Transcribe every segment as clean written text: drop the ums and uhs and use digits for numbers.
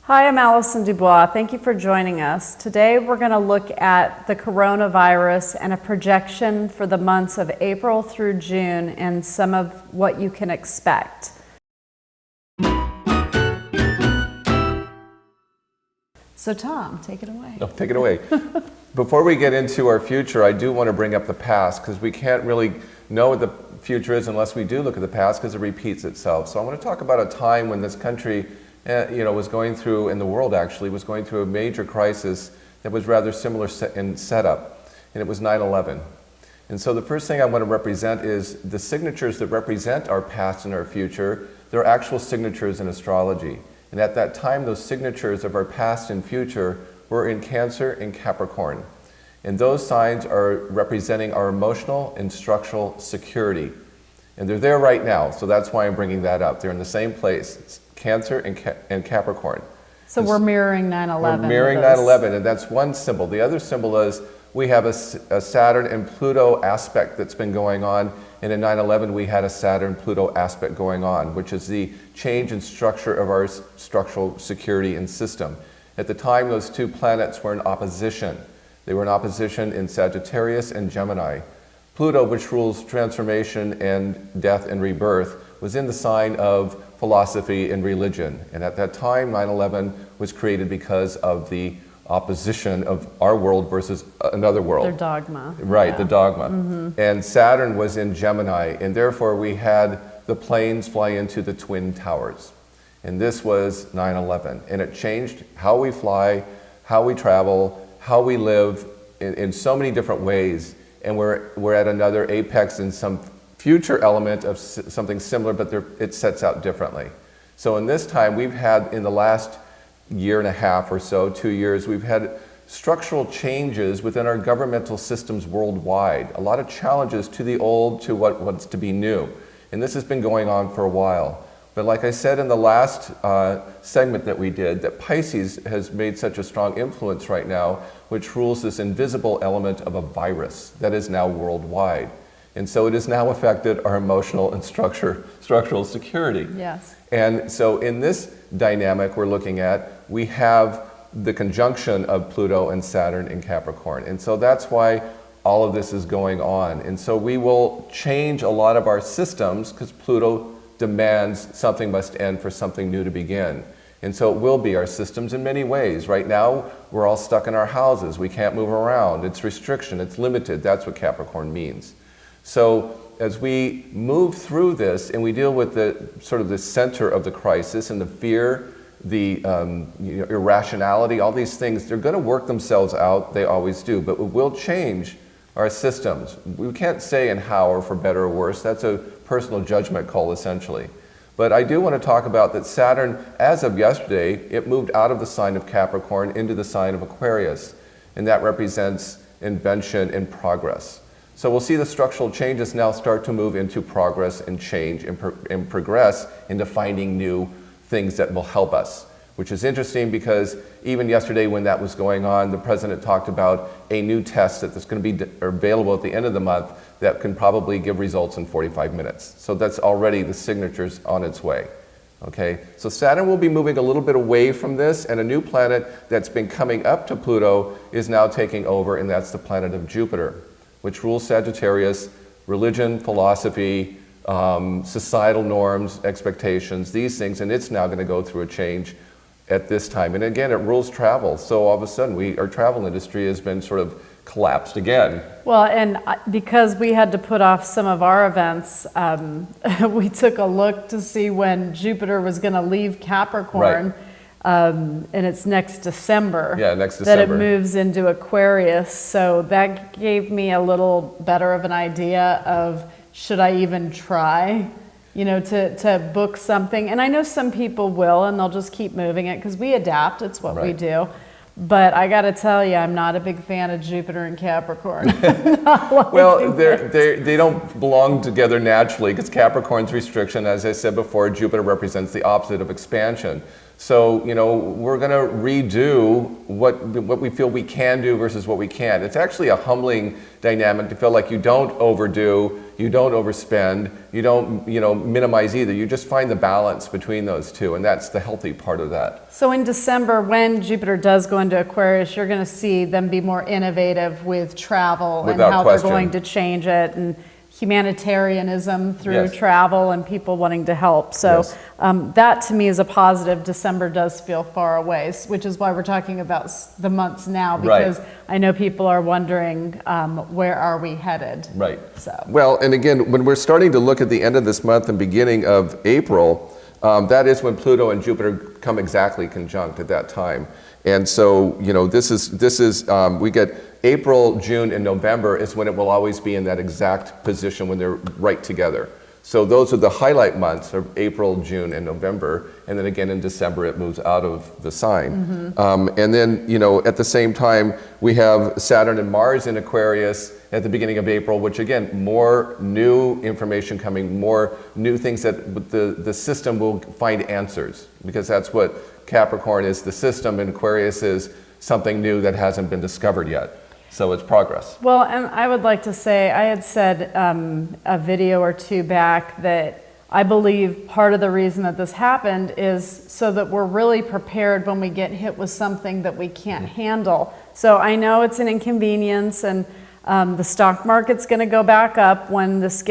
Hi, I'm Allison Dubois. Thank you for joining us. Today we're going to look at the coronavirus and a projection for the months of April through June and some of what you can expect. So Tom, take it away. No, take it away. Before we get into our future, I do want to bring up the past because we can't really know what the future is unless we do look at the past because it repeats itself. So I want to talk about a time when this country was going through, and the world actually, was going through a major crisis that was rather similar in setup, and it was 9/11. And so the first thing I want to represent is the signatures that represent our past and our future. They're actual signatures in astrology. And at that time, those signatures of our past and future were in Cancer and Capricorn. And those signs are representing our emotional and structural security. And they're there right now, so that's why I'm bringing that up. They're in the same place. It's Cancer and Capricorn. So we're mirroring 9/11. We're mirroring 9/11, and that's one symbol. The other symbol is we have a Saturn and Pluto aspect that's been going on, and in 9/11 we had a Saturn-Pluto aspect going on, which is the change in structure of our structural security and system. At the time, those two planets were in opposition. They were in opposition in Sagittarius and Gemini. Pluto, which rules transformation and death and rebirth, was in the sign of philosophy and religion. And at that time, 9/11 was created because of the opposition of our world versus another world. Their dogma. Right, yeah. The dogma. Mm-hmm. And Saturn was in Gemini, and therefore we had the planes fly into the Twin Towers. And this was 9/11. And it changed how we fly, how we travel, how we live in so many different ways. And we're at another apex in some future element of something similar, but it sets out differently. So in this time, we've had, in the last year and a half or so, 2 years, we've had structural changes within our governmental systems worldwide. A lot of challenges to the old, to what's to be new. And this has been going on for a while. But like I said in the last segment that we did, that Pisces has made such a strong influence right now, which rules this invisible element of a virus that is now worldwide. And so it has now affected our emotional and structural security. Yes. And so in this dynamic we're looking at, we have the conjunction of Pluto and Saturn in Capricorn. And so that's why all of this is going on. And so we will change a lot of our systems because Pluto demands something must end for something new to begin. And so it will be our systems in many ways. Right now, we're all stuck in our houses. We can't move around. It's restriction, it's limited. That's what Capricorn means. So as we move through this and we deal with the sort of the center of the crisis and the fear, the irrationality, all these things, they're going to work themselves out. They always do. But it will change our systems. We can't say in how or for better or worse. That's a personal judgment call, essentially. But I do want to talk about that Saturn, as of yesterday, it moved out of the sign of Capricorn into the sign of Aquarius. And that represents invention and progress. So we'll see the structural changes now start to move into progress and change and progress into finding new things that will help us, which is interesting because even yesterday when that was going on, the president talked about a new test that's going to be available at the end of the month that can probably give results in 45 minutes. So that's already the signatures on its way. Okay, so Saturn will be moving a little bit away from this, and a new planet that's been coming up to Pluto is now taking over, and that's the planet of Jupiter, which rules Sagittarius, religion, philosophy, societal norms, expectations, these things, and it's now going to go through a change at this time. And again, it rules travel, so all of a sudden our travel industry has been sort of collapsed again. Well, and because we had to put off some of our events, we took a look to see when Jupiter was going to leave Capricorn. Right. And it's next December. Yeah, next December. That it moves into Aquarius. So that gave me a little better of an idea of should I even try, to book something. And I know some people will, and they'll just keep moving it because we adapt. It's what we do. But I got to tell you, I'm not a big fan of Jupiter and Capricorn. Well, they don't belong together naturally because Capricorn's restriction, as I said before, Jupiter represents the opposite of expansion. So, we're going to redo what we feel we can do versus what we can't. It's actually a humbling dynamic to feel like you don't overdo, you don't overspend, you don't, minimize either. You just find the balance between those two, and that's the healthy part of that. So in December, when Jupiter does go into Aquarius, you're going to see them be more innovative with travel and how they're going to change it, and humanitarianism through travel and people wanting to help. So that to me is a positive. December does feel far away, which is why we're talking about the months now, because I know people are wondering, where are we headed? Right. So. Well, and again, when we're starting to look at the end of this month and beginning of April, that is when Pluto and Jupiter come exactly conjunct at that time. And so, this is we get April, June, and November is when it will always be in that exact position when they're right together. So those are the highlight months of April, June, and November. And then again in December, it moves out of the sign. And then, at the same time, we have Saturn and Mars in Aquarius at the beginning of April, which again, more new information coming, more new things that the system will find answers, because that's what Capricorn is, the system, and Aquarius is something new that hasn't been discovered yet. So it's progress. Well, and I would like to say, I had said a video or two back that I believe part of the reason that this happened is so that we're really prepared when we get hit with something that we can't handle. So I know it's an inconvenience, and the stock market's going to go back up when this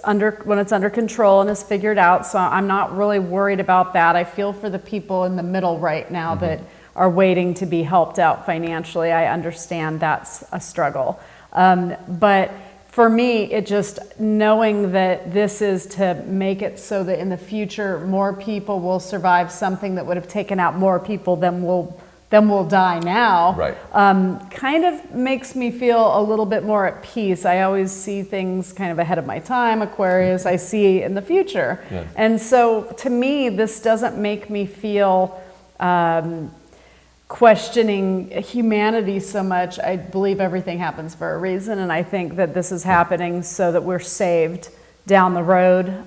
when it's under control and is figured out. So I'm not really worried about that. I feel for the people in the middle right now that are waiting to be helped out financially. I understand that's a struggle. But for me, it just knowing that this is to make it so that in the future, more people will survive something that would have taken out more people than will die now, kind of makes me feel a little bit more at peace. I always see things kind of ahead of my time, Aquarius, I see in the future. And so to me, this doesn't make me feel questioning humanity so much. I believe everything happens for a reason, and I think that this is happening so that we're saved down the road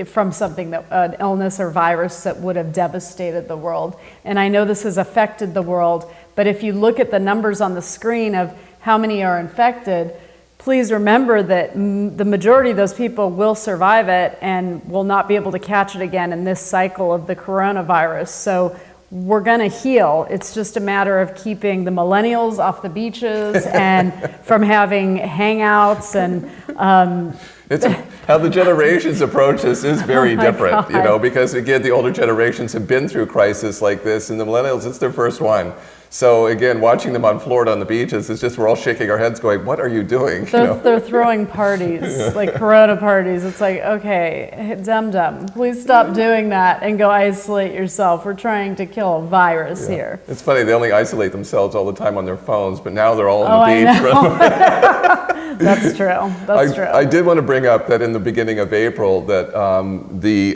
from something that an illness or virus that would have devastated the world. And I know this has affected the world, but if you look at the numbers on the screen of how many are infected, please remember that the majority of those people will survive it and will not be able to catch it again in this cycle of the coronavirus. So we're going to heal. It's just a matter of keeping the millennials off the beaches and from having hangouts and it's how the generations approach this is very different, because again, the older generations have been through crisis like this, and the millennials, it's their first one. So again, watching them on Florida on the beaches, it's just we're all shaking our heads going, what are you doing? They're throwing parties, like Corona parties. It's like, okay, dum-dum, please stop doing that and go isolate yourself. We're trying to kill a virus here. It's funny, they only isolate themselves all the time on their phones, but now they're all on the beach. That's true. That's true. I did want to bring up that in the beginning of April that the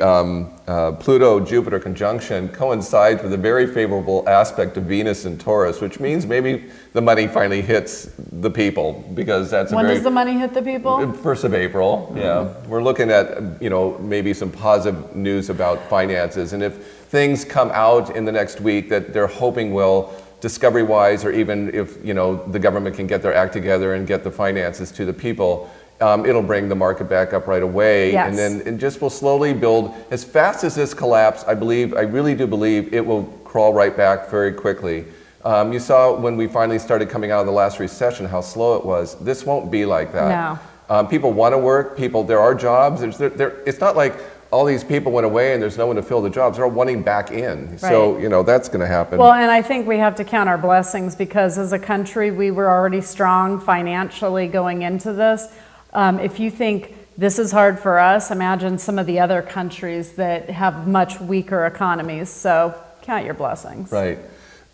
Pluto-Jupiter conjunction coincides with a very favorable aspect of Venus and Taurus, which means maybe the money finally hits the people, because that's when does the money hit the people? 1st of April. Yeah, we're looking at maybe some positive news about finances, and if things come out in the next week that they're hoping will, discovery-wise, or even if the government can get their act together and get the finances to the people, it'll bring the market back up right away, and then it just will slowly build. As fast as this collapse, I really do believe it will crawl right back very quickly. You saw when we finally started coming out of the last recession how slow it was. This won't be like that. No. People want to work. There are jobs. It's not like all these people went away and there's no one to fill the jobs. They're all wanting back in. Right. So, that's going to happen. Well, and I think we have to count our blessings, because as a country, we were already strong financially going into this. If you think this is hard for us, imagine some of the other countries that have much weaker economies. So count your blessings. Right.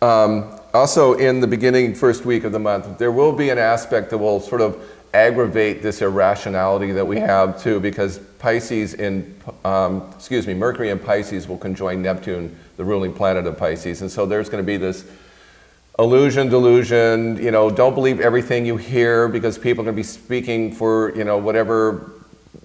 Also, in the beginning, first week of the month, there will be an aspect that will sort of aggravate this irrationality that we have too, because Mercury in Pisces will conjoin Neptune, the ruling planet of Pisces, and so there's going to be this delusion, don't believe everything you hear, because people are going to be speaking for, whatever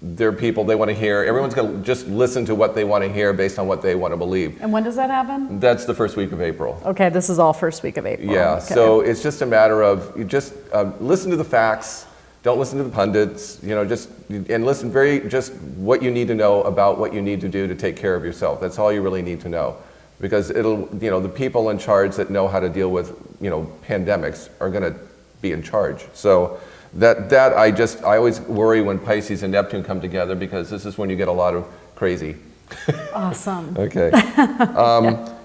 they're people, they want to hear, everyone's going to just listen to what they want to hear based on what they want to believe. And when does that happen? That's the first week of April. Okay, this is all first week of April. Yeah, Okay. so it's just a matter of, you just listen to the facts, don't listen to the pundits, and listen just what you need to know about what you need to do to take care of yourself. That's all you really need to know. Because the people in charge that know how to deal with, pandemics are going to be in charge. So I always worry when Pisces and Neptune come together, because this is when you get a lot of crazy. Awesome. Okay.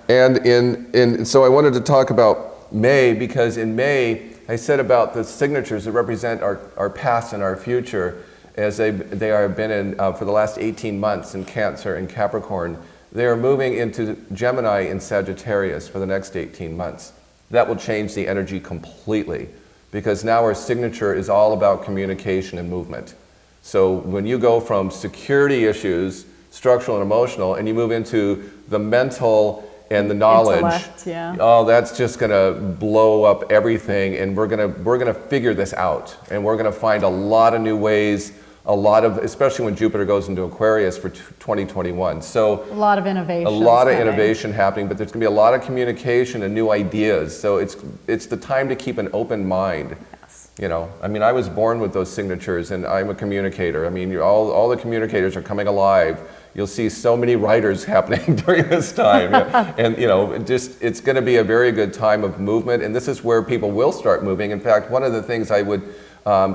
And so I wanted to talk about May, because in May, I said about the signatures that represent our past and our future, as they have been in for the last 18 months in Cancer and Capricorn. They are moving into Gemini and Sagittarius for the next 18 months. That will change the energy completely, because now our signature is all about communication and movement. So when you go from security issues, structural and emotional, and you move into the mental and the knowledge, intellect, yeah. Oh, that's just going to blow up everything, and we're going to figure this out, and we're going to find a lot of new ways, especially when Jupiter goes into Aquarius for 2021. So a lot of innovation. A lot of innovation happening, but there's going to be a lot of communication and new ideas. So it's the time to keep an open mind. Yes. I was born with those signatures, and I'm a communicator. All the communicators are coming alive. You'll see so many writers happening during this time. And it's going to be a very good time of movement, and this is where people will start moving. In fact, one of the things I would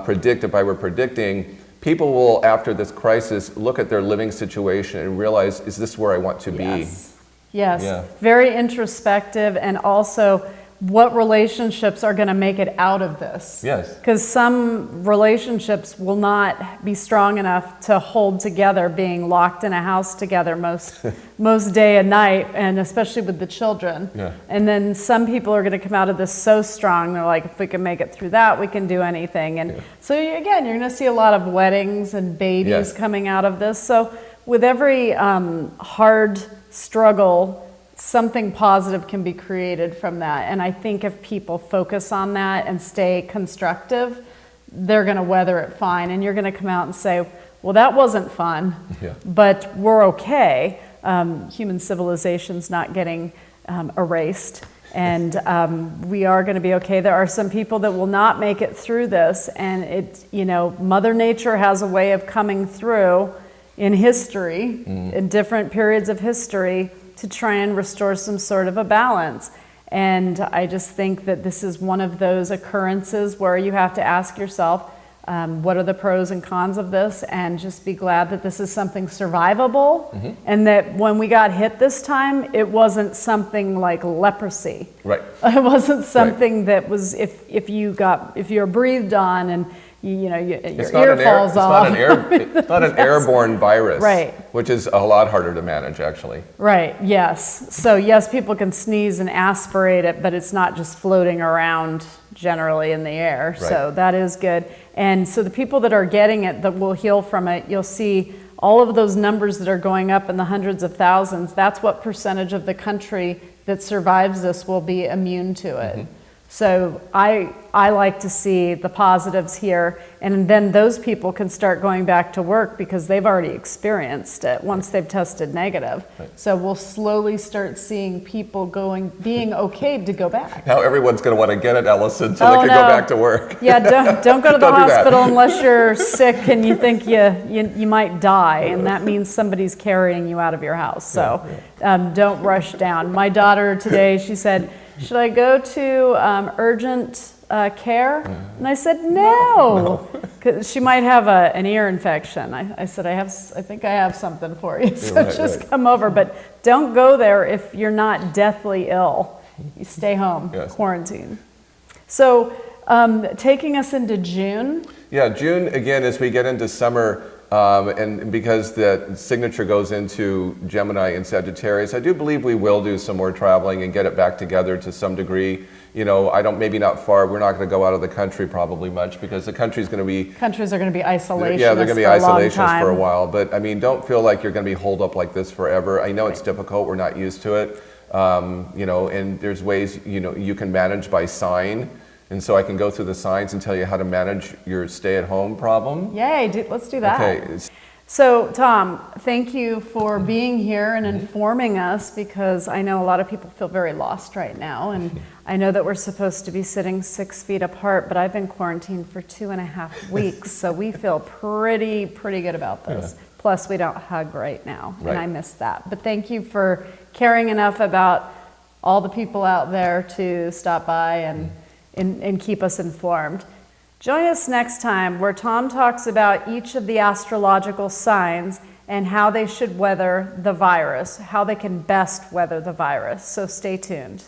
predict, if I were predicting, people will, after this crisis, look at their living situation and realize, is this where I want to be? Yes. Yes. Yeah. Very introspective, and also what relationships are going to make it out of this. Yes. Because some relationships will not be strong enough to hold together, being locked in a house together most day and night, and especially with the children. Yeah. And then some people are going to come out of this so strong, they're like, if we can make it through that, we can do anything. And so again, you're going to see a lot of weddings and babies coming out of this. So with every hard struggle, something positive can be created from that. And I think if people focus on that and stay constructive, they're going to weather it fine. And you're going to come out and say, well, that wasn't fun, but we're okay. Human civilization's not getting erased. And we are going to be okay. There are some people that will not make it through this. And Mother Nature has a way of coming through in history, in different periods of history, to try and restore some sort of a balance. And I just think that this is one of those occurrences where you have to ask yourself, what are the pros and cons of this? And just be glad that this is something survivable, and that when we got hit this time, it wasn't something like leprosy. Right. It wasn't something that was, if you're breathed on and your ear falls off. It's not an airborne virus, right, which is a lot harder to manage, actually. Right, yes. So yes, people can sneeze and aspirate it, but it's not just floating around generally in the air. Right. So that is good. And so the people that are getting it, that will heal from it, you'll see all of those numbers that are going up in the hundreds of thousands. That's what percentage of the country that survives this will be immune to it. So I like to see the positives here, and then those people can start going back to work because they've already experienced it once they've tested negative. Right. So we'll slowly start seeing people being okay to go back. Now everyone's going to want to get it, Allison, so they can go back to work. Yeah, don't go to the hospital unless you're sick and you think you might die, and that means somebody's carrying you out of your house. So don't rush down. My daughter today, she said, should I go to urgent care? And I said, no. 'Cause she might have an ear infection. I said, I think I have something for you. So just come over. But don't go there if you're not deathly ill. You stay home, quarantine. So taking us into June. Yeah, June, again, as we get into summer, and because the signature goes into Gemini and Sagittarius, I do believe we will do some more traveling and get it back together to some degree. Maybe not far. We're not going to go out of the country probably much, because the countries are going to be isolationist. Yeah, they're going to be isolationist for a while. But don't feel like you're going to be holed up like this forever. I know it's difficult. We're not used to it. And there's ways you can manage by sign. And so I can go through the signs and tell you how to manage your stay-at-home problem. Yay, let's do that. Okay. So, Tom, thank you for being here and informing us, because I know a lot of people feel very lost right now. And I know that we're supposed to be sitting 6 feet apart, but I've been quarantined for 2.5 weeks. So we feel pretty good about this. Yeah. Plus, we don't hug right now, Right. and I miss that. But thank you for caring enough about all the people out there to stop by and keep us informed. Join us next time, where Tom talks about each of the astrological signs and how they should weather the virus, how they can best weather the virus. So stay tuned.